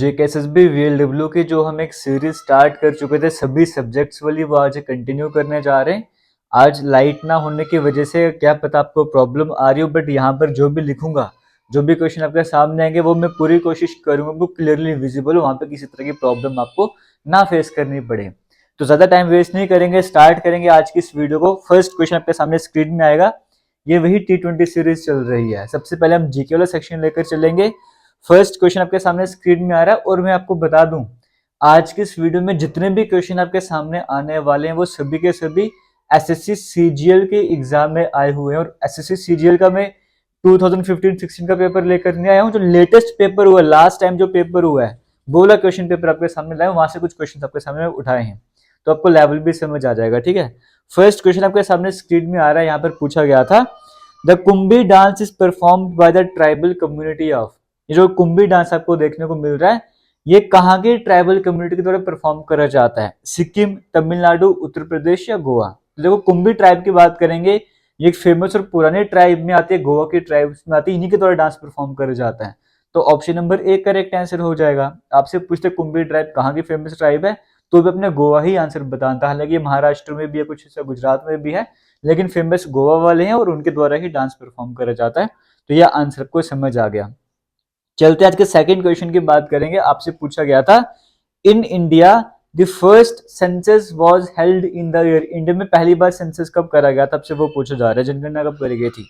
JKSSB VLW की जो हम एक सीरीज स्टार्ट कर चुके थे सभी सब्जेक्ट्स वाली, वो आज कंटिन्यू करने जा रहे हैं। आज लाइट ना होने की वजह से क्या पता आपको प्रॉब्लम आ रही हो, बट यहाँ पर जो भी लिखूंगा, जो भी क्वेश्चन आपके सामने आएंगे, वो मैं पूरी कोशिश करूंगा वो क्लियरली विजिबल हो, वहां पे किसी तरह की प्रॉब्लम आपको ना फेस करनी पड़े। तो ज्यादा टाइम वेस्ट नहीं करेंगे, स्टार्ट करेंगे आज की इस वीडियो को। फर्स्ट क्वेश्चन आपके सामने स्क्रीन में आएगा, ये वही T20 सीरीज चल रही है। सबसे पहले हम जीके वाला सेक्शन लेकर चलेंगे। फर्स्ट क्वेश्चन आपके सामने स्क्रीन में आ रहा है, और मैं आपको बता दूं आज की इस वीडियो में जितने भी क्वेश्चन आपके सामने आने वाले हैं वो सभी के सभी एसएससी सीजीएल के एग्जाम में आए हुए हैं। और एसएससी सीजीएल का मैं 2015-16 का पेपर लेकर नहीं आया हूं, जो लेटेस्ट पेपर हुआ, लास्ट टाइम जो पेपर हुआ है वो वाला क्वेश्चन पेपर आपके सामने लाया, वहां से कुछ क्वेश्चन आपके सामने उठाए हैं, तो आपको लेवल भी समझ आ जाएगा। ठीक है, फर्स्ट क्वेश्चन आपके सामने स्क्रीन में आ रहा है। यहाँ पर पूछा गया था, the Kumbhi dance is performed by the tribal community of. ये जो कुंभी डांस आपको देखने को मिल रहा है, ये कहाँ की ट्राइबल कम्युनिटी के द्वारा परफॉर्म करा जाता है? सिक्किम, तमिलनाडु, उत्तर प्रदेश या गोवा? तो देखो, कुंभी ट्राइब की बात करेंगे, ये एक फेमस और पुराने ट्राइब में आती है, गोवा की ट्राइब में आती है, इन्हीं के द्वारा डांस परफॉर्म करा जाता है। तो option number A correct answer हो जाएगा। आपसे पूछते कुंभी ट्राइब कहाँ की फेमस ट्राइब है, तो भी अपने गोवा ही आंसर बताता है। हालांकि महाराष्ट्र में भी है, कुछ हिस्सा गुजरात में भी है, लेकिन फेमस गोवा वाले हैं और उनके द्वारा ही डांस परफॉर्म करा जाता है। तो यह आंसर को समझ आ गया। चलते आज के सेकंड क्वेश्चन की बात करेंगे। आपसे पूछा गया था, in India the first census was held in the year. India में पहली बार सेंसस कब करा गया था, आपसे वो पूछा जा रहा है। जनगणना कब करी गई थी?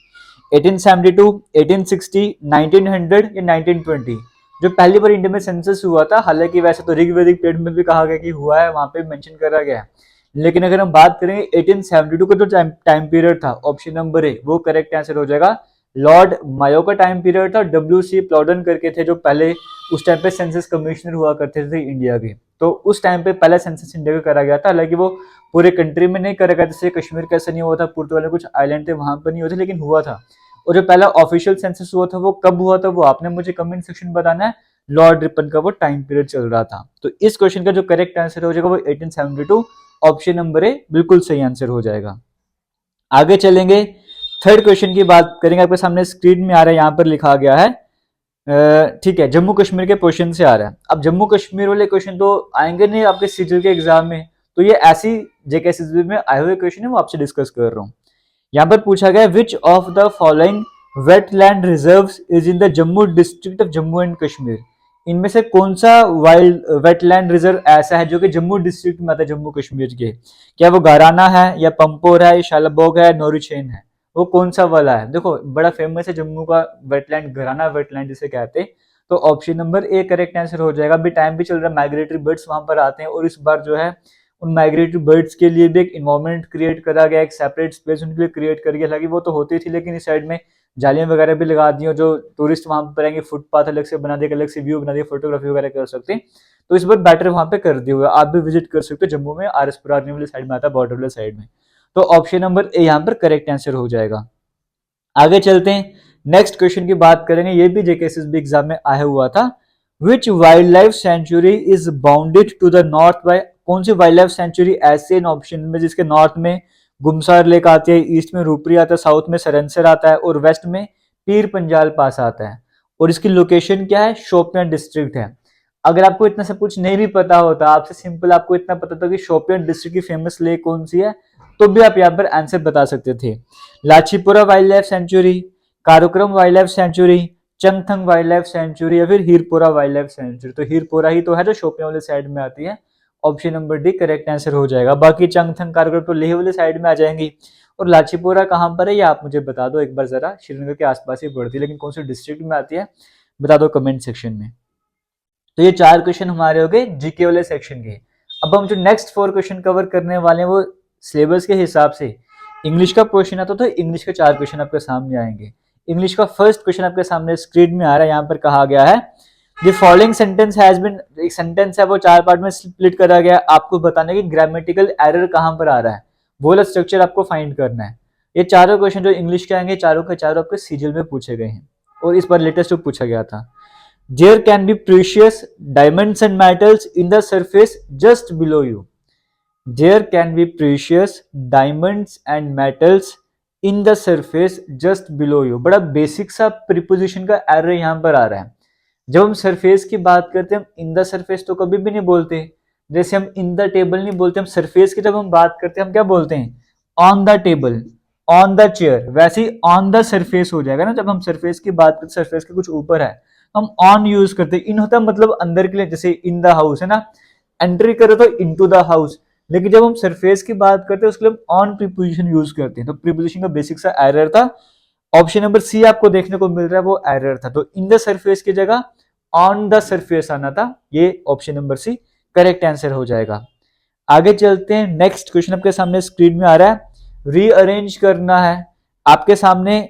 1872, 1860, 1900 या 1920? जो पहली बार इंडिया में सेंसस हुआ था, हालांकि वैसे तो ऋग्वेदिक पीरियड में भी कहा गया कि हुआ है, वहां पे मेंशन करा गया है, लेकिन अगर हम बात करेंगे 1872 का जो टाइम पीरियड था, ऑप्शन नंबर ए वो करेक्ट आंसर हो जाएगा। लॉर्ड मायो का टाइम पीरियड था, डब्ल्यू.सी. प्लॉडन करके थे जो पहले उस टाइम पे सेंसस कमिश्नर हुआ करते थे इंडिया के, तो उस टाइम पे पहला सेंसस इंडिया का करा गया था। हालांकि वो पूरे कंट्री में नहीं करा गया, जैसे कश्मीर का ऐसा नहीं हुआ था, पुर्तगाल में कुछ आइलैंड थे वहां पर नहीं हुआ था, लेकिन हुआ था। और जो पहला ऑफिशियल सेंसस हुआ था वो कब हुआ था, वो आपने मुझे कमेंट सेक्शन बताना है। लॉर्ड रिपन का वो टाइम पीरियड चल रहा था। तो इस क्वेश्चन का जो करेक्ट आंसर हो जाएगा वो 1872, ऑप्शन नंबर ए बिल्कुल सही आंसर हो जाएगा। आगे चलेंगे, थर्ड क्वेश्चन की बात करेंगे। आपके सामने स्क्रीन में आ रहा है, यहां पर लिखा गया है, ठीक है, जम्मू कश्मीर के क्वेश्चन से आ रहा है। अब जम्मू कश्मीर वाले क्वेश्चन तो आएंगे नहीं आपके सीजीएल के एग्जाम में, तो ये ऐसी जेकेएसएसबी में आए हुए क्वेश्चन है, वो आपसे डिस्कस कर रहा हूँ। यहाँ पर पूछा गया, विच of the following wetland reserves is in the Jammu district of Jammu and Kashmir. इनमें से कौन सा वाइल्ड वेटलैंड रिजर्व ऐसा है जो कि जम्मू डिस्ट्रिक्ट में आता है, जम्मू कश्मीर के? क्या वो गाराना है, या पंपोर है, या शालाबोग है, नोरीचेन है? वो कौन सा वाला है? देखो, बड़ा फेमस है जम्मू का वेटलैंड, घराना वेटलैंड जिसे कहते हैं। तो option number A correct answer हो जाएगा। अभी टाइम भी चल रहा है, माइग्रेटरी बर्ड्स वहां पर आते हैं, और इस बार जो है उन माइग्रेटरी बर्ड्स के लिए भी एक इन्वायरमेंट क्रिएट करा गया, एक सेपरेट स्पेस उनके लिए क्रिएट कर गया। हालांकि वो तो होती थी, लेकिन इस साइड में जालियां वगैरह भी लगा दी, जो टूरिस्ट वहां पर आएंगे, फुटपाथ अलग से बना दिया, अलग से व्यू बना दिया, फोटोग्राफी वगैरह कर सकते हैं। तो इस बार बैटर वहां पे कर दिया हुआ, आप भी विजिट कर सकते हो जम्मू में, आरएसपुर आर्मी वाली साइड में आता है, बॉर्डर वाले साइड में। तो ऑप्शन नंबर ए यहाँ पर करेक्ट आंसर हो जाएगा। आगे चलते हैं, नेक्स्ट क्वेश्चन की बात करेंगे। ये भी जेकेएसएसबी एग्जाम में आया हुआ था। Which wild life sanctuary is bounded to the north by. कौन सी वाइल्ड लाइफ सेंचुरी ऐसे इन ऑप्शन में जिसके नॉर्थ में गुमसार लेक आती है, ईस्ट में रूपरी आता है, साउथ में सरनसर आता है, और वेस्ट में पीर पंजाल पास आता है? और इसकी लोकेशन क्या है? शोपियां डिस्ट्रिक्ट है। अगर आपको इतना सब कुछ नहीं भी पता होता, आपसे सिंपल आपको इतना पता था कि शोपियां डिस्ट्रिक्ट की फेमस लेक कौन सी है, तो भी आप यहाँ पर आंसर बता सकते थे। Lachipora wild life sanctuary, Karakoram wild life sanctuary, Changthang wild life sanctuary, या फिर हीरपुरा वाइल्ड लाइफ सेंचुरी? तो हीरपुरा ही तो है जो शोपियां वाले साइड में आती है। Option number D correct answer हो जाएगा। बाकी चंगथंग, कारोक्रम तो लेह वाले साइड में आ जाएंगी। और लाचीपुरा कहाँ पर है, ये आप मुझे बता दो एक बार जरा। श्रीनगर के आसपास ही पड़ती है, लेकिन कौन सी डिस्ट्रिक्ट में आती है बता दो कमेंट सेक्शन में। तो ये चार क्वेश्चन हमारे हो गए जीके वाले सेक्शन के। अब हम जो नेक्स्ट 4 क्वेश्चन कवर करने वाले हैं वो सिलेबस के हिसाब से इंग्लिश का क्वेश्चन आता तो इंग्लिश के 4 क्वेश्चन आपके सामने आएंगे। इंग्लिश का फर्स्ट क्वेश्चन आपके सामने स्क्रीन में आ रहा है। यहाँ पर कहा गया है, the following sentence has been, एक सेंटेंस है वो 4 पार्ट में स्प्लिट करा गया। आपको बताना है कि ग्रामेटिकल एरर कहां पर आ रहा है, वो वाला स्ट्रक्चर आपको फाइंड करना है। ये चारों क्वेश्चन जो इंग्लिश के आएंगे, चारों के चारों आपके सीजीएल में पूछे गए हैं, और इस बार लेटेस्ट पूछा गया था। There can be precious diamonds and metals in the surface just below you. There can be precious diamonds and metals in the surface just below you. बड़ा बेसिक सा प्रीपोजिशन का एरर यहाँ पर आ रहा है। जब हम सरफेस की बात करते हैं, हम इन द सरफेस तो कभी भी नहीं बोलते, जैसे हम इन द टेबल नहीं बोलते, हम सरफेस की जब हम बात करते हैं हम क्या बोलते हैं, on the table, on the chair, वैसे ही ऑन द सरफेस हो जाएगा ना। जब हम सरफेस की बात करते, सरफेस के कुछ ऊपर है, हम ऑन यूज करते हैं। इन होता है मतलब अंदर के लिए, जैसे इन द हाउस है ना, एंट्री करो तो इनटू द हाउस। लेकिन जब हम सरफेस की बात करते हैं उसके लिए हम ऑन प्रीपोजिशन यूज करते हैं। तो प्रीपोजिशन का बेसिक सा एरर था, ऑप्शन नंबर सी आपको देखने को मिल रहा है वो एरर था। तो इन द सरफेस की जगह ऑन द सरफेस आना था, ये option number C correct answer हो जाएगा। आगे चलते हैं, नेक्स्ट क्वेश्चन आपके सामने स्क्रीन में आ रहा है, रीअरेंज करना है। आपके सामने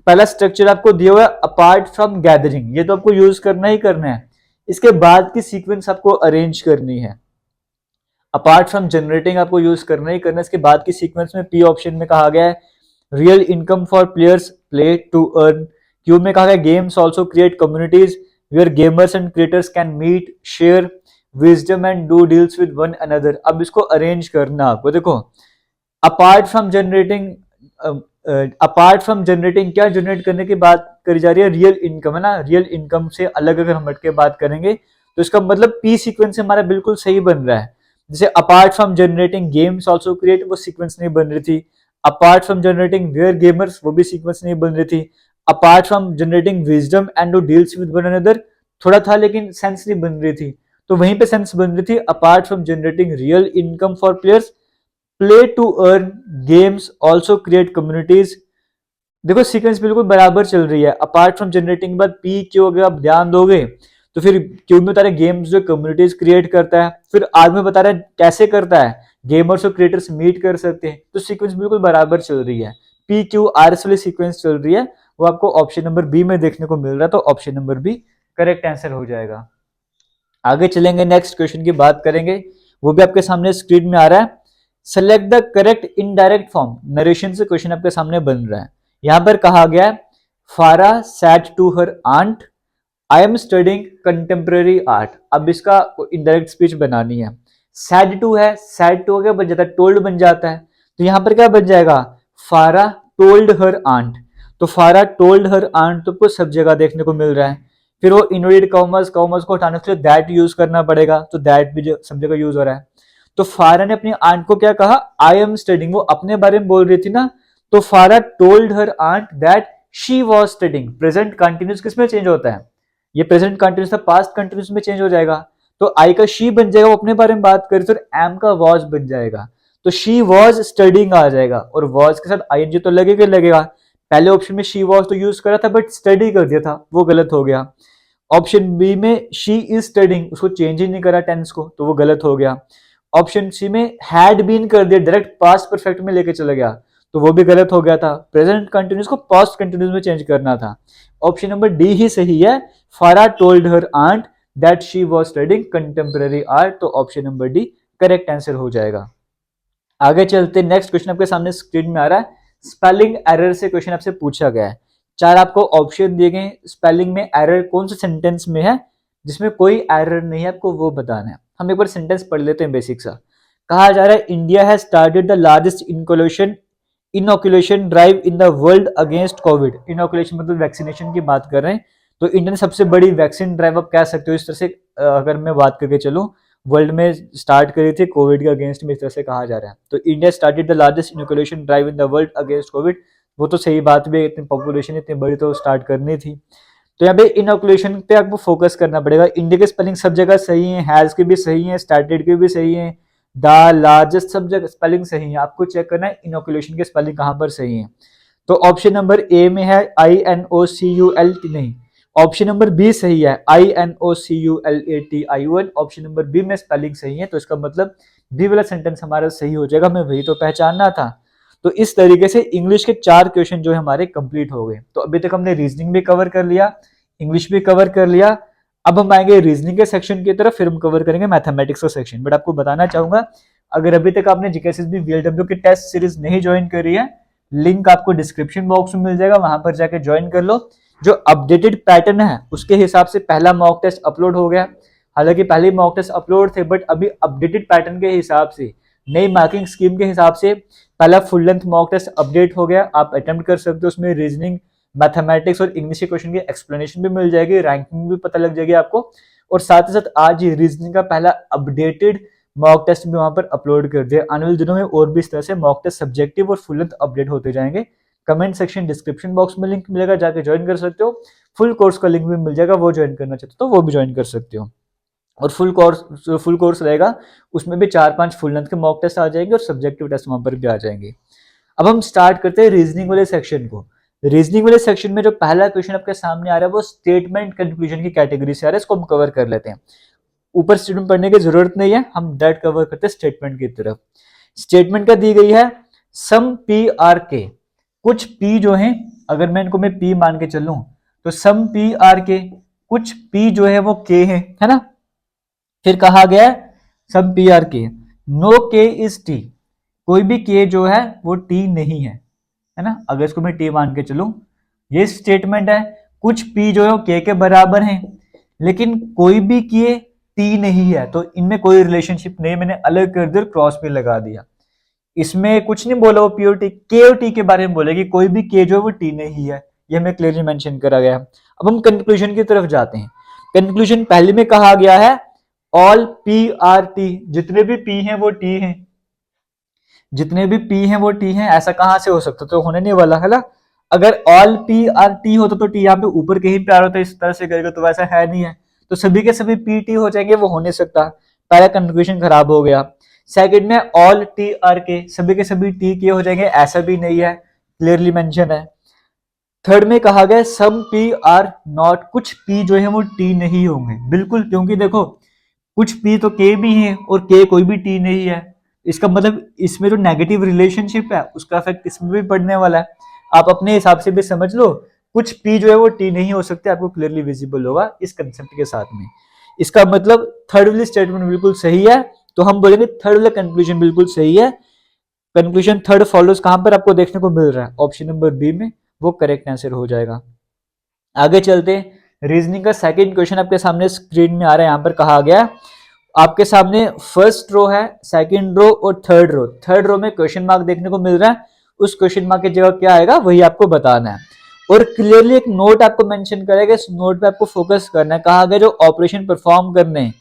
पहला स्ट्रक्चर आपको दिया हुआ है अपार्ट फ्रॉम गैदरिंग, ये तो आपको यूज करना ही करना है। इसके बाद की सीक्वेंस आपको अरेंज करनी है। अपार्ट फ्रॉम जनरेटिंग आपको यूज करना ही करना है। इसके बाद की सीक्वेंस में पी ऑप्शन में कहा गया है real income for players play to earn. Q में कहा गया games also create communities where gamers and creators can meet, share wisdom and do deals with one another. अब इसको अरेंज करना आपको, देखो apart from generating, apart from generating क्या generate करने की बात करी जा रही है, रियल इनकम है ना। रियल इनकम से अलग अगर हम हट के बात करेंगे तो इसका मतलब पी सीक्वेंस हमारा बिल्कुल सही बन रहा है। जैसे apart from generating games also create, वो सीक्वेंस नहीं बन रही थी। Apart from generating where gamers, वो भी सीक्वेंस नहीं बन रही थी। Apart from generating wisdom and do deals with one another, थोड़ा था लेकिन सेंस नहीं बन रही थी। तो वहीं पे सेंस बन रही थी apart from generating real income for players play to earn, games also create communities. देखो सीक्वेंस बिल्कुल बराबर चल रही है। अपार्ट फ्रॉम जनरेटिंग के बाद पी क्यू अगर आप ध्यान दोगे तो फिर क्यू में बता रहे गेम्स जो कम्युनिटीज क्रिएट करता है, फिर आर में बता रहा है कैसे करता है, गेमर्स और क्रिएटर्स मीट कर सकते हैं। तो सीक्वेंस बिल्कुल बराबर चल रही है, पी क्यू आर एस वाली सीक्वेंस चल रही है, वो आपको ऑप्शन नंबर बी में देखने को मिल रहा है। तो option number B correct answer हो जाएगा। आगे चलेंगे, नेक्स्ट क्वेश्चन की बात करेंगे, वो भी आपके सामने स्क्रीन में आ रहा है। Select the correct indirect form, narration से क्वेश्चन आपके सामने बन रहा है। यहां पर कहा गया है Farah said to her aunt I am studying contemporary art. अब इसका इनडायरेक्ट स्पीच बनानी है। सैड टू है, सैड टू क्या बन जाता है, टोल्ड बन जाता है। तो यहां पर क्या बन जाएगा, फारा टोल्ड हर आंट। तो फारा टोल्ड हर आंट तो आपको सब जगह देखने को मिल रहा है। फिर वो इनवर्टेड कॉमर्स, कॉमर्स को हटाने के लिए दैट यूज करना पड़ेगा, तो दैट भी सब जगह यूज हो रहा है। तो फारा ने अपनी आंट को क्या कहा, आई एम स्टडिंग, वो अपने बारे में बोल रही थी ना। तो Farah told her aunt that she was studying. Present continuous किसमें चेंज होता है, ये प्रेजेंट कंटिन्यूस था, पास्ट कंटिन्यूस में चेंज हो जाएगा। तो आई का शी बन जाएगा, वो अपने बारे में बात करें तो एम का वॉज बन जाएगा। तो शी वॉज स्टडिंग आ जाएगा, और वॉज के साथ आईएनजी तो लगेगा लगेगा। पहले ऑप्शन में शी वॉज तो यूज करा था बट स्टडी कर दिया था, वो गलत हो गया। ऑप्शन बी में शी इज स्टडिंग, उसको चेंज ही नहीं करा टेंस को, तो वो गलत हो गया। ऑप्शन सी में हैड बीन कर दिया, डायरेक्ट पास्ट परफेक्ट में लेके चला गया, तो वो भी गलत हो गया था। प्रेजेंट कंटिन्यूस को पास्ट कंटिन्यूस में चेंज करना था। ऑप्शन नंबर डी ही सही है, Farah told her aunt that she was studying contemporary art. तो option number D correct answer हो जाएगा। आगे चलते, नेक्स्ट क्वेश्चन आपके सामने स्क्रीन में आ रहा है। स्पेलिंग एरर से क्वेश्चन आपसे पूछा गया है। चार आपको ऑप्शन दिए गए, स्पेलिंग में एरर कौन से सेंटेंस में है जिसमें कोई एरर नहीं है, आपको वो बताना है। हम एक बार सेंटेंस पढ़ लेते हैं बेसिक सा। कहा जा रहा है India has started the largest inoculation drive in the world against Covid. Inoculation मतलब वैक्सीनेशन की बात कर रहे हैं। तो इंडिया ने सबसे बड़ी वैक्सीन ड्राइव आप कह सकते हो इस तरह से, अगर मैं बात करके चलूं, वर्ल्ड में स्टार्ट करी थी कोविड के अगेंस्ट में, इस तरह से कहा जा रहा है। तो India started the largest inoculation drive in the world against Covid, वो तो सही बात भी, इतनी पॉपुलेशन इतनी बड़ी तो स्टार्ट करनी थी। तो यहाँ पे इनोकुलेशन पे आपको फोकस करना पड़ेगा। इंडिया के स्पेलिंग सब जगह सही है, हैज के भी सही है, स्टार्टेड के भी सही है, द लार्जेस्ट सब जगह स्पेलिंग सही है। आपको चेक करना है इनोकुलेशन के स्पेलिंग कहां पर सही है। तो ऑप्शन नंबर ए में है INOCULT, नहीं, ऑप्शन नंबर बी सही है INOCULATION। ऑप्शन नंबर बी में स्पेलिंग सही है, तो इसका मतलब बी वाला सेंटेंस हमारा सही हो जाएगा। हमें वही तो पहचानना था। तो इस तरीके से इंग्लिश के 4 क्वेश्चन जो है हमारे कंप्लीट हो गए। तो अभी तक हमने रीजनिंग भी कवर कर लिया, इंग्लिश भी कवर कर लिया। अब हम आएंगे रीजनिंग के सेक्शन की तरफ, फिर हम कवर करेंगे मैथमेटिक्स का सेक्शन। बट आपको बताना चाहूंगा, अगर अभी तक आपने जीकेएसएसबी VLW की टेस्ट सीरीज नहीं ज्वाइन करी है, लिंक आपको डिस्क्रिप्शन बॉक्स में मिल जाएगा, वहां पर जाकर ज्वाइन कर लो। जो अपडेटेड पैटर्न है उसके हिसाब से पहला मॉक टेस्ट अपलोड हो गया। हालांकि पहले मॉक टेस्ट अपलोड थे, बट अभी अपडेटेड पैटर्न के हिसाब से, नई मार्किंग स्कीम के हिसाब से पहला full length mock test update हो गया। आप अटेम्प्ट कर सकते हो, उसमें रीजनिंग मैथमेटिक्स और इंग्लिश के क्वेश्चन की एक्सप्लेनेशन भी मिल जाएगी, रैंकिंग भी पता लग जाएगी आपको। और साथ ही साथ आज ही रीजनिंग का पहला अपडेटेड मॉक टेस्ट भी वहां पर अपलोड कर दिया। आने वाले दिनों में और भी इस तरह से मॉक टेस्ट सब्जेक्टिव और फुल लेंथ अपडेट होते जाएंगे। कमेंट सेक्शन डिस्क्रिप्शन बॉक्स में लिंक मिलेगा, जाके ज्वाइन कर सकते हो। फुल कोर्स का लिंक भी मिल जाएगा, वो ज्वाइन करना चाहते हो तो वो भी ज्वाइन कर सकते हो। और फुल कोर्स रहेगा, उसमें भी 4-5 फुल लेंथ के मॉक टेस्ट आ जाएंगे और सब्जेक्टिव टेस्ट वहां पर भी आ जाएंगे। अब हम स्टार्ट करते हैं रीजनिंग वाले सेक्शन को। रीजनिंग वाले सेक्शन में जो पहला क्वेश्चन आपके सामने आ रहा है वो स्टेटमेंट कंक्लूजन की कैटेगरी से आ रहा है, इसको हम कवर कर लेते हैं। ऊपर स्टेटमेंट पढ़ने की जरूरत नहीं है, हम डायरेक्ट कवर करते हैं स्टेटमेंट की तरफ। स्टेटमेंट क्या दी गई है, सम पी आर के, कुछ पी जो है, अगर मैं इनको मैं पी मान के चलूं तो सम पी आर के, कुछ पी जो है वो के है ना। फिर कहा गया सम पी आर के, नो के इज टी, कोई भी के जो है वो टी नहीं है ना। अगर इसको मैं टी मान के चलूं, ये स्टेटमेंट है, कुछ पी जो है वो के बराबर है, लेकिन कोई भी के टी नहीं है, तो इनमें कोई रिलेशनशिप नहीं, मैंने अलग कर दिया, क्रॉस भी लगा दिया। इसमें कुछ नहीं बोला वो पी और टी, के और टी के बारे में बोलेगी, कोई भी के जो है वो टी नहीं है, ये हमें क्लियरली मेंशन करा गया। अब हम कंक्लूजन की तरफ जाते हैं। कंक्लूजन पहले में कहा गया है ऑल पी आर टी, जितने भी पी हैं वो टी हैं, जितने भी पी हैं वो टी हैं। ऐसा कहां से हो सकता, तो होने नहीं वाला है ना। अगर ऑल पी आर टी होता तो टी यहाँ पे ऊपर कहीं पे आ रहा था, इस तरह से करेगा, तो वैसा है नहीं है, तो सभी के सभी पी टी हो जाएंगे, वो हो नहीं सकता। पहला कंक्लूजन खराब हो गया। सेकंड में ऑल टी आर के, सभी के सभी टी के हो जाएंगे, ऐसा भी नहीं है, क्लियरली मेंशन है। थर्ड में कहा गया सम पी आर नॉट, कुछ पी जो है वो टी नहीं होंगे, बिल्कुल, क्योंकि देखो कुछ पी तो के भी हैं और के कोई भी टी नहीं है। इसका मतलब इसमें जो नेगेटिव रिलेशनशिप है उसका इफेक्ट इसमें भी पड़ने वाला है। आप अपने हिसाब से भी समझ लो, कुछ पी जो है वो टी नहीं हो सकते, आपको क्लियरली विजिबल होगा इस कंसेप्ट के साथ में। इसका मतलब थर्ड वाली स्टेटमेंट बिल्कुल सही है, तो हम बोलेंगे थर्ड वाला कंक्लूजन बिल्कुल सही है। कंक्लूजन थर्ड फॉलोज कहां पर आपको देखने को मिल रहा है, ऑप्शन नंबर बी में, वो करेक्ट आंसर हो जाएगा। आगे चलते, रीजनिंग का सेकंड क्वेश्चन आपके सामने स्क्रीन में आ रहा है। यहां पर कहा गया आपके सामने फर्स्ट रो है, सेकंड रो और थर्ड रो। थर्ड रो में क्वेश्चन मार्क देखने को मिल रहा है, उस क्वेश्चन मार्क की जगह क्या आएगा वही आपको बताना है। और क्लियरली एक नोट आपको मेंशन करेगा, इस नोट पे आपको फोकस करना है। कहा गया जो ऑपरेशन परफॉर्म करने हैं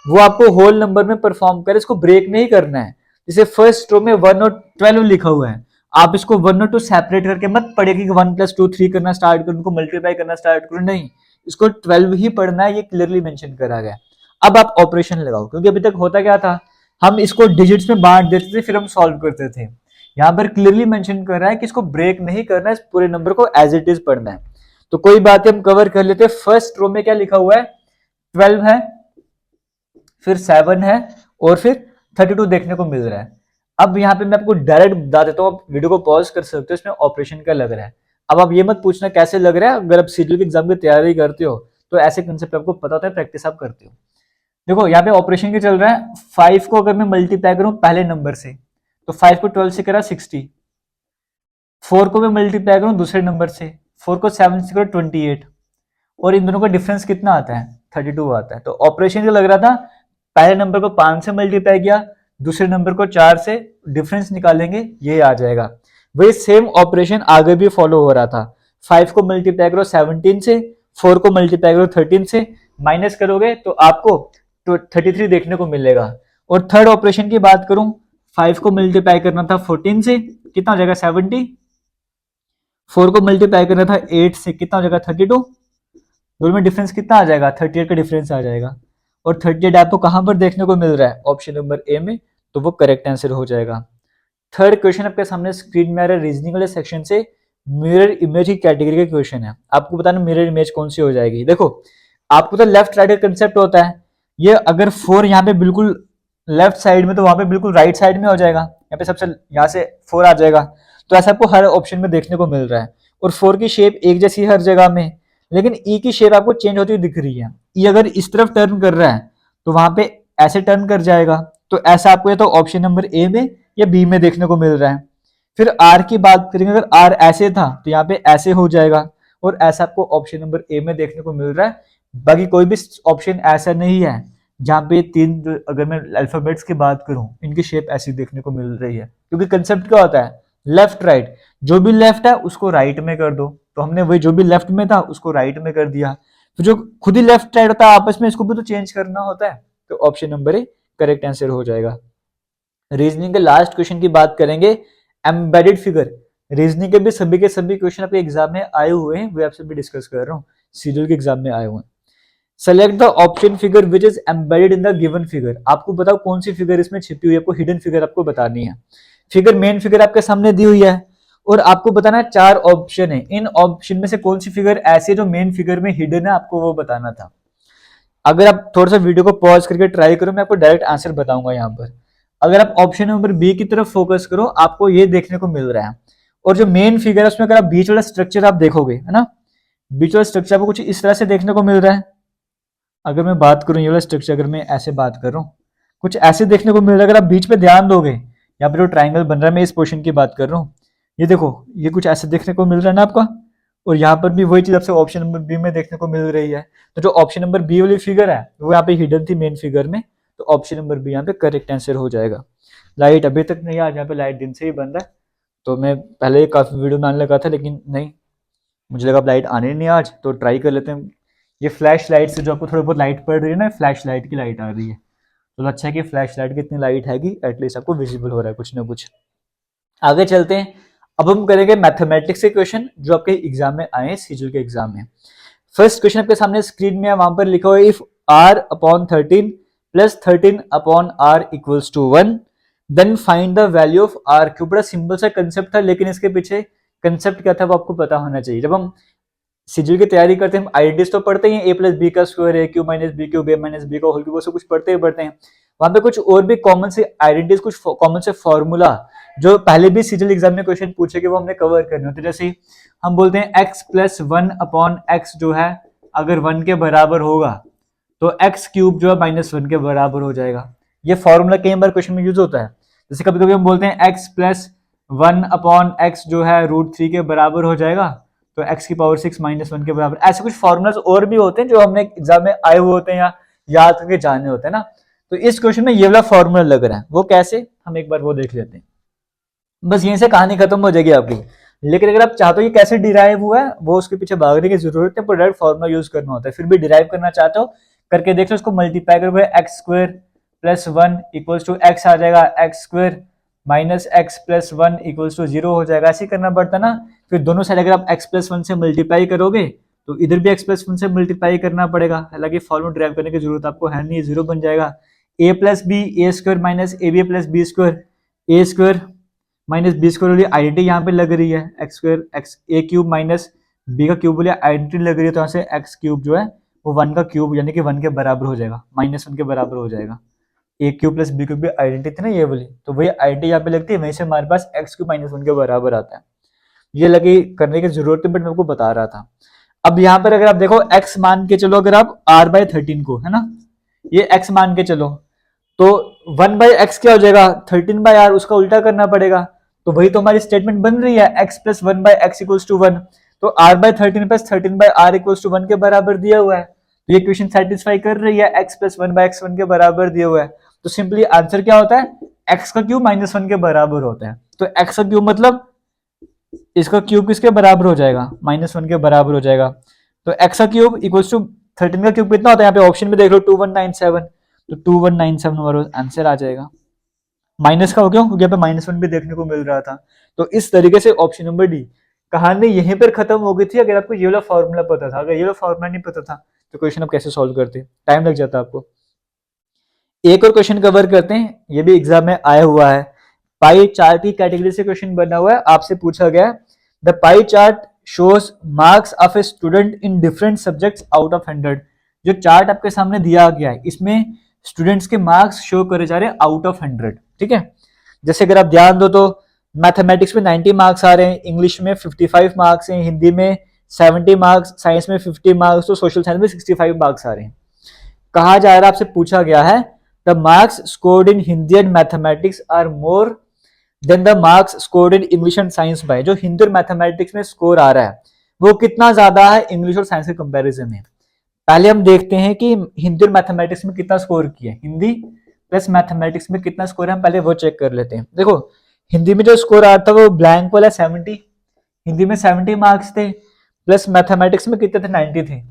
वो आपको होल नंबर में परफॉर्म करे, इसको ब्रेक नहीं करना है। जैसे फर्स्ट रो में 1 और 12 लिखा हुआ है, आप इसको 1 और 2 सेपरेट करके मत पढ़े कि 1 + 2 3 करना स्टार्ट करो, उनको मल्टीप्लाई करना स्टार्ट करो, नहीं, इसको 12 ही पढ़ना है, ये क्लियरली मेंशन करा गया। अब आप ऑपरेशन लगाओ, क्योंकि अभी तक होता क्या था, हम इसको डिजिट्स में बांट देते थे फिर हम सॉल्व करते थे। यहाँ पर क्लियरली मेंशन कर रहा है कि इसको ब्रेक नहीं करना है, इस पूरे नंबर को एज इट इज पढ़ना है। तो कोई बात हम कवर कर लेते हैं। फर्स्ट रो में क्या लिखा हुआ है, 12 है, फिर 7 है और फिर 32 देखने को मिल रहा है। अब यहाँ पे मैं आपको डायरेक्ट बता देता हूँ, आप वीडियो को पॉज कर सकते हो, इसमें ऑपरेशन क्या लग रहा है। अब आप ये मत पूछना कैसे लग रहा है, अगर आप सीडीएल के एग्जाम की तैयारी करते हो तो ऐसे कंसेप्ट आपको पता होता है, प्रैक्टिस आप करते हो। देखो यहाँ पे ऑपरेशन क्या चल रहा है, 5 को अगर मैं मल्टीप्लाई करूं पहले नंबर से तो 5 को 12 से करा 60, 4 को मैं मल्टीप्लाई करूं दूसरे नंबर से, 4 को 7 से करा 28, और इन दोनों का डिफरेंस कितना आता है, 32 आता है। तो ऑपरेशन क्या लग रहा था, पहले नंबर को 5 से मल्टीप्लाई किया, दूसरे नंबर को 4 से, डिफरेंस निकालेंगे ये आ जाएगा। वही सेम ऑपरेशन आगे भी फॉलो हो रहा था। 5 को मल्टीप्लाई करो 17 से, 4 को मल्टीप्लाई करो 13 से, माइनस करोगे तो आपको 33 देखने को मिलेगा। और थर्ड ऑपरेशन की बात करूं, 5 को मल्टीप्लाई करना था 14 से, कितना हो जाएगा 70, 4 को मल्टीप्लाई करना था 8 से, कितना हो जाएगा 32, दोनों में डिफरेंस कितना आ जाएगा, 38 का डिफरेंस आ जाएगा। और 38 आपको कहां पर देखने को मिल रहा है, ऑप्शन नंबर ए में, तो वो करेक्ट आंसर हो जाएगा। थर्ड क्वेश्चन आपके सामने स्क्रीन में आ रहा है, रीजनिंग वाले सेक्शन से मिरर इमेज की कैटेगरी का क्वेश्चन है। आपको बताना मिरर इमेज कौन सी हो जाएगी। देखो आपको तो लेफ्ट राइट का कंसेप्ट होता है, ये अगर 4 यहाँ पे बिल्कुल लेफ्ट साइड में तो वहां पे बिल्कुल राइट साइड में हो जाएगा, यहाँ पे सबसे यहाँ से 4 आ जाएगा, तो ऐसा आपको हर ऑप्शन में देखने को मिल रहा है। और 4 की शेप एक जैसी हर जगह में, लेकिन ई की शेप आपको चेंज होती हुई दिख रही है। ई अगर इस तरफ टर्न कर रहा है तो वहां पे ऐसे टर्न कर जाएगा, तो ऐसा आपको या तो ऑप्शन नंबर ए में या बी में देखने को मिल रहा है। फिर आर की बात करेंगे, अगर आर ऐसे था तो यहाँ पे ऐसे हो जाएगा, और ऐसा आपको ऑप्शन नंबर ए में देखने को मिल रहा है। बाकी कोई भी ऑप्शन ऐसा नहीं है जहाँ पे 3, अगर मैं अल्फाबेट्स की बात करूं इनकी शेप ऐसी देखने को मिल रही है, क्योंकि कंसेप्ट क्या होता है, लेफ्ट राइट, जो भी लेफ्ट है उसको राइट में कर दो, तो हमने वही जो भी लेफ्ट में था उसको राइट में कर दिया। तो जो खुद ही लेफ्ट राइट होता है आपस में इसको भी तो चेंज करना होता है, तो option number A correct answer हो जाएगा। रीजनिंग के लास्ट क्वेश्चन की बात करेंगे, एम्बेडेड फिगर। रीजनिंग के सभी क्वेश्चन आपके एग्जाम में आए हुए हैं, वो आपसे भी डिस्कस कर रहा हूँ, सीरियल के एग्जाम में आए हुए हैं। Select the option figure which is embedded in the given figure. आपको बताओ कौन सी फिगर इसमें छिपी हुई है, आपको हिडन फिगर आपको बतानी है। फिगर मेन फिगर आपके सामने दी हुई है और आपको बताना है 4 ऑप्शन है, इन ऑप्शन में से कौन सी फिगर ऐसी है जो मेन फिगर में हिडन है, आपको वो बताना था। अगर आप थोड़ा सा वीडियो को पॉज करके ट्राई करो, मैं आपको डायरेक्ट आंसर बताऊंगा यहाँ पर। अगर आप ऑप्शन नंबर बी की तरफ फोकस करो, आपको ये देखने को मिल रहा है। और जो मेन फिगर है उसमें अगर आप बीच वाला स्ट्रक्चर आप देखोगे, है ना, बीच वाला स्ट्रक्चर आपको कुछ इस तरह से देखने को मिल रहा है। अगर मैं बात करूं ये वाला स्ट्रक्चर, अगर मैं ऐसे बात कर रहा हूँ, कुछ ऐसे देखने को मिल रहा है। अगर आप बीच पे ध्यान दोगे, यहाँ पर जो ट्राइंगल बन रहा है, मैं इस पोर्शन की बात कर रहा हूँ, ये देखो ये कुछ ऐसे देखने को मिल रहा है ना आपका। और यहाँ पर भी वही चीज आपसे ऑप्शन नंबर बी में देखने को मिल रही है। तो जो ऑप्शन नंबर बी वाली फिगर है वो यहाँ पे हिडन थी मेन फिगर में, तो ऑप्शन नंबर बी यहाँ पे करेक्ट आंसर हो जाएगा। लाइट अभी तक नहीं, आज यहाँ पे लाइट दिन से ही बंद है, तो मैं पहले काफी वीडियो बनाने लगा था लेकिन नहीं, मुझे लगा लाइट आने नहीं आज, तो ट्राई कर लेते हैं। ये फ्लैश लाइट से जो आपको थोड़ी बहुत लाइट पड़ रही है ना, फ्लैश लाइट की लाइट आ रही है, तो अच्छा है कि फ्लैश लाइट की इतनी लाइट है कि एटलीस्ट आपको विजिबल हो रहा है कुछ ना कुछ। आगे चलते हैं, अब हम करेंगे मैथमेटिक्स के क्वेश्चन जो आपके एग्जाम में आए, सीजीएल के एग्जाम में। फर्स्ट क्वेश्चन आपके सामने स्क्रीन में है, वहां पर लिखा हुआ है, if r upon 13 plus 13 upon r equals to 1 then find the value of r cube. बड़ा सिंपल सा कंसेप्ट था, लेकिन इसके पीछे कंसेप्ट क्या था वो आपको पता होना चाहिए। जब हम सीजीएल की तैयारी करते हैं, हम आइडेंटिटीज तो पढ़ते ही हैं, ए प्लस बी का स्क्वायर, ए क्यूब माइनस बी क्यूब, ए माइनस बी का होल क्यूब, सब कुछ पढ़ते हैं। वहां पे कुछ और भी कॉमन से आइडेंटिटीज, कुछ कॉमन से फॉर्मूला जो पहले भी सीजीएल एग्जाम में क्वेश्चन पूछे कि वो हमने कवर करने होते। जैसे हम बोलते हैं x प्लस 1 अपॉन एक्स जो है अगर 1 के बराबर होगा तो x क्यूब जो है माइनस 1 के बराबर हो जाएगा। ये फॉर्मूला कई बार क्वेश्चन में यूज होता है। जैसे कभी कभी हम बोलते हैं x प्लस 1 अपॉन एक्स जो है √3 के बराबर हो जाएगा, तो x की पावर 6 माइनस 1 के बराबर। ऐसे कुछ फॉर्मूलाज और भी होते हैं जो हमने एग्जाम में आए हुए होते हैं या याद करके जाने होते हैं ना। तो इस क्वेश्चन में ये वाला फॉर्मूला लग रहा है, वो कैसे, हम एक बार वो देख लेते हैं। बस यहीं से कहानी खत्म हो जाएगी आपकी। लेकिन अगर आप चाहते हो कि कैसे डिराइव हुआ है, वो उसके पीछे भागने की जरूरत है, डायरेक्ट फॉर्मूला यूज करना होता है। फिर भी डिराइव करना चाहते हो करके देख लो, उसको मल्टीप्लाई करोगे, x square plus 1 equals to x आ जाएगा, x square minus x plus 1 equals to 0 हो जाएगा। ऐसे करना पड़ता ना। फिर दोनों साइड अगर आप एक्स प्लस 1 से मल्टीप्लाई करोगे तो इधर भी एक्स प्लस 1 से मल्टीप्लाई करना पड़ेगा। हालांकि फॉर्मूला डिराइव करने की जरूरत आपको है नहीं, 0 बन जाएगा। A plus B A square minus A B plus B square, A square minus B square वाली आइडेंटिटी यहाँ पे लग रही है, x square x A cube minus B का क्यूब वाली आइडेंटिटी लग रही है, तो यहाँ से एक्स क्यूब जो है वो 1 का क्यूब यानी कि 1 के बराबर हो जाएगा, माइनस 1 के बराबर हो जाएगा। ए क्यूब प्लस बी क्यूब भी आइडेंटिटी थी ना ये वाली, तो वही आइडेंटिटी यहाँ पे लगती है, वहीं से हमारे पास एक्स क्यूब माइनस 1 के बराबर आता है। ये लगी करने की जरूरत है, बट मैं आपको बता रहा था। अब यहाँ पर अगर आप देखो x मान के चलो, अगर आप r/13 को, है ना, ये x मान के चलो, तो 1/x क्या हो जाएगा, 13/r, उसका उल्टा करना पड़ेगा। तो वही तो हमारी स्टेटमेंट बन रही है, x plus 1/x equals to 1, तो r/13 plus 13/r equals to 1 के बराबर दिया हुआ है। तो ये इक्वेशन सेटिस्फाई कर रही है, x प्लस 1/x 1 के बराबर दिया हुआ है। तो सिंपली आंसर क्या होता है, x का क्यूब माइनस 1 के बराबर होता है। तो x का क्यूब मतलब इसका क्यूब किसके बराबर हो जाएगा, माइनस 1 के बराबर हो जाएगा। तो x का क्यूब इक्वल्स टू 13 का क्यूब कितना होता है, यहाँ पे ऑप्शन में देख लो 2197, तो 2197 हमारा आंसर आ जाएगा। माइनस का हो, क्यों, क्योंकि यहाँ पे माइनस 1 भी देखने को मिल रहा था। तो इस तरीके से ऑप्शन नंबर डी, कहानी यहीं पर खत्म हो गई थी। अगर आपको ये वाला फॉर्मूला पता था, अगर ये वाला फॉर्मूला नहीं पता था तो क्वेश्चन आप कैसे सॉल्व करते, टाइम लग जाता आपको। एक और क्वेश्चन कवर करते हैं, ये भी एग्जाम में आया हुआ है। पाई चार्ट की कैटेगरी से क्वेश्चन बना हुआ है, आपसे पूछा गया है, the pie chart shows marks of a student in different subjects out of 100। जो चार्ट आपके सामने दिया गया है इसमें स्टूडेंट्स के मार्क्स शो करे जा रहे हैं आउट ऑफ 100, ठीक है। जैसे अगर आप ध्यान दो तो मैथमेटिक्स में 90 मार्क्स आ रहे हैं, इंग्लिश में 55 मार्क्स हैं, हिंदी में 70 मार्क्स, साइंस में 50 मार्क्स, तो सोशल साइंस में 65 मार्क्स आ रहे हैं। कहा जा रहा है, आपसे पूछा गया है, the marks scored in Hindi and mathematics are more than the marks scored in English and science by. जो हिंदी और मैथमेटिक्स में स्कोर आ रहा है वो कितना ज्यादा है इंग्लिश और साइंस के कंपैरिजन में। पहले हम देखते हैं कि हिंदी और मैथमेटिक्स में कितना स्कोर किया है, हिंदी प्लस मैथमेटिक्स में कितना स्कोर है, हम पहले वो चेक कर लेते हैं। देखो हिंदी में जो स्कोर आ रहा था वो ब्लैंक वाला 70, हिंदी में 70 मार्क्स थे, प्लस मैथमेटिक्स में कितने थे, 90 थे।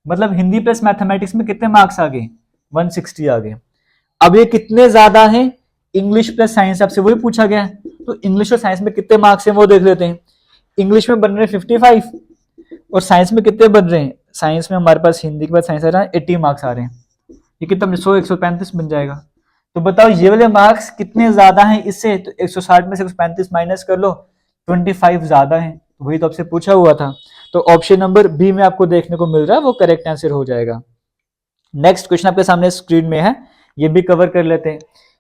मतलब हिंदी प्लस मैथमेटिक्स में कितने मार्क्स आ गए, 160 आ गए। अब ये कितने ज्यादा हैं, इंग्लिश प्लस साइंस, आपसे वही पूछा गया है, तो इंग्लिश और साइंस में कितने मार्क्स हैं वो देख लेते हैं। इंग्लिश में बन रहे 55 और साइंस में कितने बन रहे हैं, साइंस में हमारे पास हिंदी के बाद साइंस आ रहा है 80 मार्क्स आ रहे हैं। ये कितना 100 135 बन जाएगा। तो बताओ ये वाले मार्क्स कितने ज्यादा हैं इससे, तो 160 में से 135 माइनस कर लो, 25 ज्यादा है, तो वही तो आपसे पूछा हुआ था। तो ऑप्शन नंबर बी में आपको देखने को मिल रहा है वो करेक्ट आंसर हो जाएगा। नेक्स्ट क्वेश्चन आपके सामने स्क्रीन में है, ये भी कवर कर लेते हैं।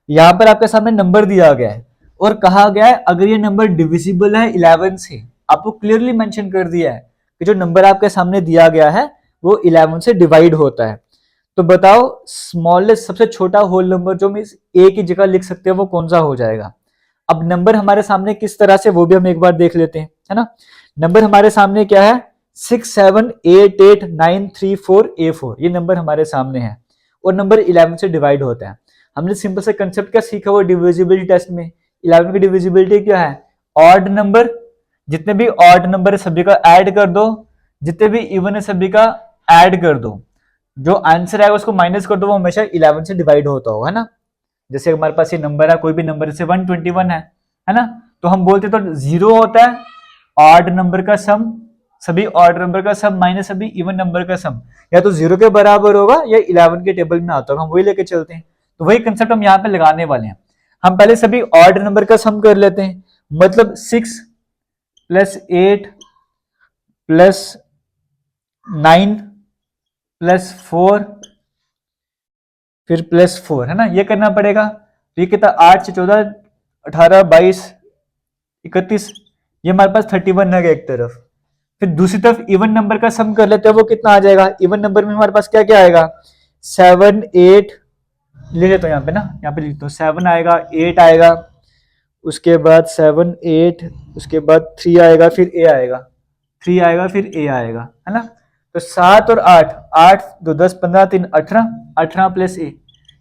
यहां पर आपके सामने नंबर दिया गया है और कहा गया है अगर ये नंबर डिविजिबल है 11 से, आपको क्लियरली मेंशन कर दिया है कि जो नंबर आपके सामने दिया गया है वो 11 से डिवाइड होता है। तो बताओ स्मॉलेस्ट सबसे छोटा होल नंबर जो हम इस ए की जगह लिख सकते हैं वो कौन सा हो जाएगा। अब नंबर हमारे सामने किस तरह से वो भी हम एक बार देख लेते हैं, है ना। नंबर हमारे सामने क्या है, 6788934A4, ये नंबर हमारे सामने है और नंबर 11 से डिवाइड होता है। हमने सिंपल से कंसेप्ट क्या सीखा वो डिविजिबिलिटी टेस्ट में, 11 की डिविजिबिलिटी क्या है, ऑड नंबर, जितने भी ऑड नंबर है सभी का ऐड कर दो, जितने भी इवन है सभी का ऐड कर दो, जो आंसर आएगा उसको माइनस कर दो, वो हमेशा 11 से डिवाइड होता होगा, है ना। जैसे हमारे पास ये नंबर है, कोई भी नंबर जैसे 121 है ना, तो हम बोलते तो 0 होता है ऑड नंबर का सम, सभी ऑड नंबर का सम माइनस सभी इवन नंबर का सम, या तो 0 के बराबर होगा या 11 के टेबल में आता होगा, हम वही लेके चलते हैं। तो वही कंसेप्ट हम यहाँ पे लगाने वाले हैं। हम पहले सभी ऑड नंबर का सम कर लेते हैं, मतलब 6 प्लस 8 प्लस 9 प्लस 4 फिर प्लस 4, है ना, ये करना पड़ेगा। तो ये कितना 8 से 14 18 22 31, ये हमारे पास 31 आ गया एक तरफ। फिर दूसरी तरफ इवन नंबर का सम कर लेते हैं, वो कितना आ जाएगा, इवन नंबर में हमारे पास क्या क्या आएगा, 7 8 ले लेता हूँ यहाँ पे ना, यहाँ पे लिखता हूँ 7 आएगा 8 आएगा, उसके बाद 7 8, उसके बाद 3 आएगा, फिर ए आएगा, 3 आएगा फिर ए आएगा, है ना। तो 7 और 8, 8 2 10 15 3 18, 18 प्लस ए,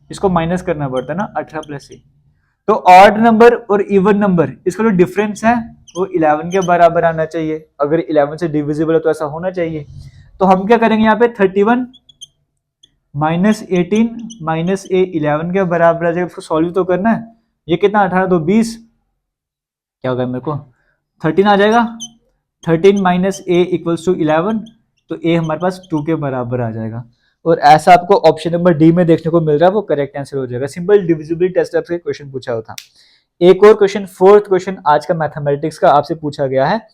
इसको माइनस करना पड़ता है ना, 18 प्लस ए। तो ऑड नंबर और इवन नंबर इसका जो डिफरेंस है वो 11 के बराबर आना चाहिए, अगर 11 से डिविजिबल है तो ऐसा होना चाहिए। तो हम क्या करेंगे यहाँ पे 31 माइनस 18 माइनस ए 11 के बराबर आ जाएगा, इसको सॉल्व तो करना है। ये कितना 18 2 20, क्या होगा मेरे को 13 आ जाएगा, 13 माइनस ए इक्वल्स टू 11, तो ए हमारे पास 2 के बराबर आ जाएगा। और ऐसा आपको ऑप्शन नंबर डी में देखने को मिल रहा है, वो करेक्ट आंसर हो जाएगा। सिंपल डिविजिबिलिटी टेस्ट आपसे क्वेश्चन पूछा होता। एक और क्वेश्चन, फोर्थ क्वेश्चन आज का मैथमेटिक्स का आपसे पूछा गया है।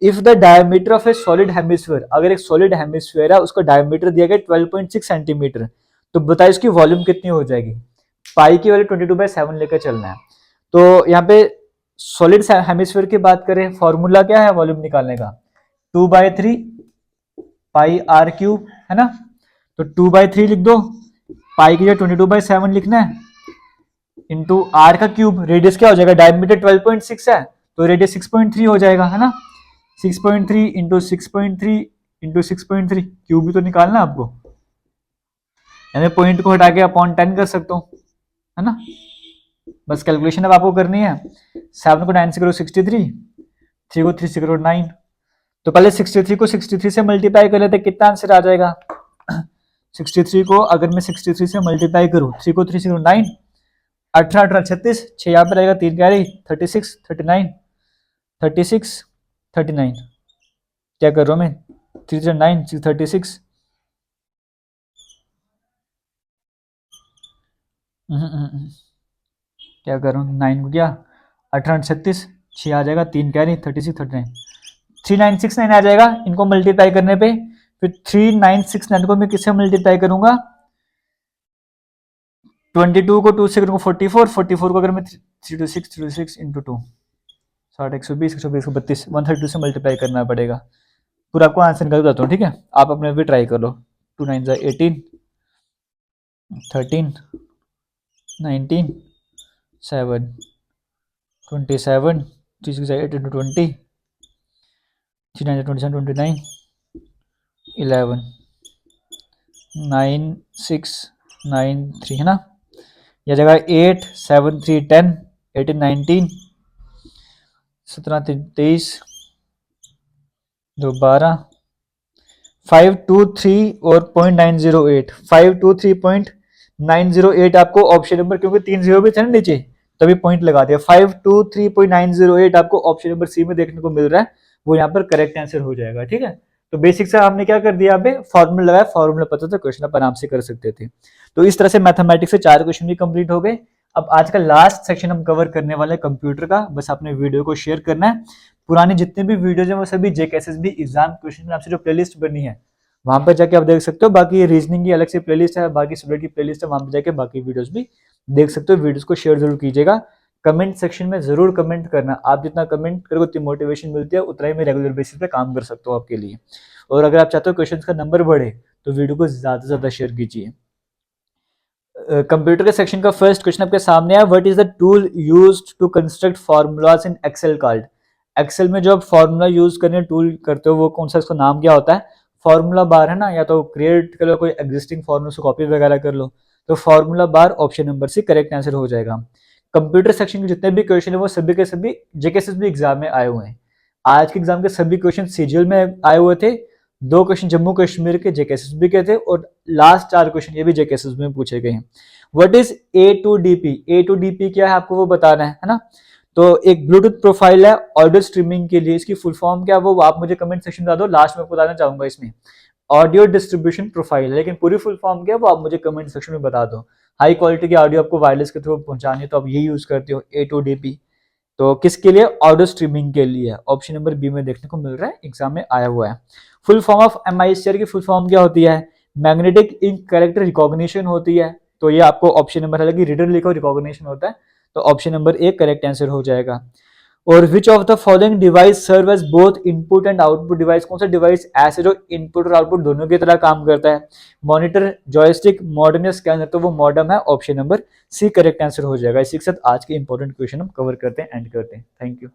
If the diameter of A solid hemisphere, अगर एक सॉलिड हेमिस्फीयर है उसका डायमीटर दिया गया 12.6 सेंटीमीटर, तो बताइए इसकी वॉल्यूम कितनी हो जाएगी। पाई की वैल्यू 22/7 लेकर चलना है। तो यहाँ पे सॉलिड हेमिस्फीयर की बात करें, फॉर्मूला क्या है वॉल्यूम निकालने का, 2/3 पाई आर क्यूब, है ना। तो 2/3 लिख दो, पाई की जगह 22/7 लिखना है, इंटू आर का क्यूब, रेडियस क्या हो जाएगा, डायमीटर 12.6 है तो रेडियस 6.3 हो जाएगा, है ना। 6.3 इंटू 6.3 इंटू 6.3, क्यूब भी तो निकालना आपको, यानी पॉइंट को हटा के अपॉन 10 कर सकता हूँ, है ना। बस कैलकुलेशन अब आपको करनी है। 7 को 9 से करो 63, 3 को 3 से करो 9, तो पहले 63 को 63 से मल्टीप्लाई कर लेते, कितना आंसर आ जाएगा। 63 को अगर मैं 63 से मल्टीप्लाई करूं, 3 को 3 से करूं 9, 18 18 36, 6 यहाँ पर आएगा, 3 क्या रही 36 39 36 39, क्या कर रहा हूं मैं 3 से 9 36, क्या कर रहा हूँ 9 को क्या 18 36, 6 आ जाएगा, 3 क्या रही 36 39, 3969 आ जाएगा इनको मल्टीप्लाई करने पे। फिर 3969 को मैं किससे मल्टीप्लाई करूंगा, 22 को 2 से करूंगा 44, 44 को अगर मैं 326 इंटू 2, 60 120 120 को 32, 132 से मल्टीप्लाई करना पड़ेगा। पूरा आपको आंसर निकाल देता हूँ, ठीक है, आप अपने भी ट्राई कर लो। 2 9 18, 13 19 7 27, 3 6 8 into 20, 3 9 27 29, 11 9 6 9 3, है ना। यह जगह 8 7 3 10, 18 19, 17 23 2 12, 523 और 0.908, 523.908 आपको ऑप्शन नंबर, क्योंकि 3 जीरो भी थे ना नीचे तभी पॉइंट लगा दिया, 523.908 आपको ऑप्शन नंबर सी में देखने को मिल रहा है, वो यहाँ पर करेक्ट आंसर हो जाएगा। ठीक है, तो बेसिक से हमने क्या कर दिया, यहाँ पे फॉर्मूला लगाया, फॉर्मूला पता था, क्वेश्चन आप आराम से कर सकते थे। तो इस तरह से मैथमेटिक्स से 4 क्वेश्चन भी कंप्लीट हो गए। अब आज का लास्ट सेक्शन हम कवर करने वाले हैं कंप्यूटर का। बस आपने वीडियो को शेयर करना है, पुराने जितने भी वीडियोज हैं वो सभी जेकेएसएसबी एग्जाम क्वेश्चन आपसे जो प्लेलिस्ट बनी है वहां पर जाके आप देख सकते हो। बाकी रीजनिंग की अलग से प्लेलिस्ट है, बाकी सब्जेक्ट की प्लेलिस्ट है, वहां पर जाके बाकी वीडियोस भी देख सकते हो। वीडियोस को शेयर जरूर कीजिएगा, कमेंट सेक्शन में जरूर कमेंट करना। आप जितना कमेंट करोगे उतनी मोटिवेशन मिलती है, उतना ही मैं रेगुलर बेसिस पे काम कर सकता हूँ आपके लिए। और अगर आप चाहते हो क्वेश्चन का नंबर बढ़े तो वीडियो को ज्यादा से ज्यादा शेयर कीजिए। कंप्यूटर के सेक्शन का फर्स्ट क्वेश्चन आपके सामने है, what is the tool used to construct formulas in Excel card. Excel में जो आप फार्मूला यूज करने टूल करते हो वो कौन सा, इसका नाम क्या होता है? फार्मूला बार है ना, या तो क्रिएट कर लो कोई एग्जिस्टिंग फार्मूला से कॉपी वगैरह कर लो, तो formula bar option number C correct answer हो जाएगा। कंप्यूटर सेक्शन के जितने भी क्वेश्चन है वो सभी के सभी जेकेएसएसबी एग्जाम में आए हुए हैं। आज के एग्जाम के सभी क्वेश्चन सीजीएल में आए हुए थे, 2 क्वेश्चन जम्मू कश्मीर के जेकेएसएसबी के थे, और लास्ट 4 क्वेश्चन ये भी जेकेएसएसबी में पूछे गए हैं। What is A2DP? A2DP क्या है आपको वो बताना है ना। तो एक ब्लूटूथ प्रोफाइल है ऑडियो स्ट्रीमिंग के लिए, इसकी फुल फॉर्म क्या है वो आप मुझे कमेंट सेक्शन में बता दो, लास्ट में बताना चाहूंगा। इसमें ऑडियो डिस्ट्रीब्यूशन प्रोफाइल, लेकिन पूरी फुल फॉर्म क्या है वो आप मुझे कमेंट सेक्शन में बता दो। हाई क्वालिटी की ऑडियो आपको वायरलेस के थ्रू पहुंचानी है तो आप ये यूज करते हो A2DP। तो किसके लिए? ऑडियो स्ट्रीमिंग के लिए। ऑप्शन नंबर बी में देखने को मिल रहा है, एग्जाम में आया हुआ है। फुल फॉर्म ऑफ MISR की फुल फॉर्म क्या होती है? मैग्नेटिक इंक कैरेक्टर रिकॉग्निशन होती है। तो ये आपको ऑप्शन नंबर, हालांकि रीडर लिखो रिकॉग्निशन होता है, तो option number A correct answer हो जाएगा। और which of the following device serve as both input and output device, कौन सा डिवाइस ऐसे जो इनपुट और आउटपुट दोनों की तरह काम करता है? मॉनिटर, जॉयस्टिक, मॉडम या स्कैनर, तो वो मॉडम है, option number C correct answer हो जाएगा। इसी के साथ आज के इंपॉर्टेंट क्वेश्चन हम कवर करते हैं, एंड करते हैं। Thank you.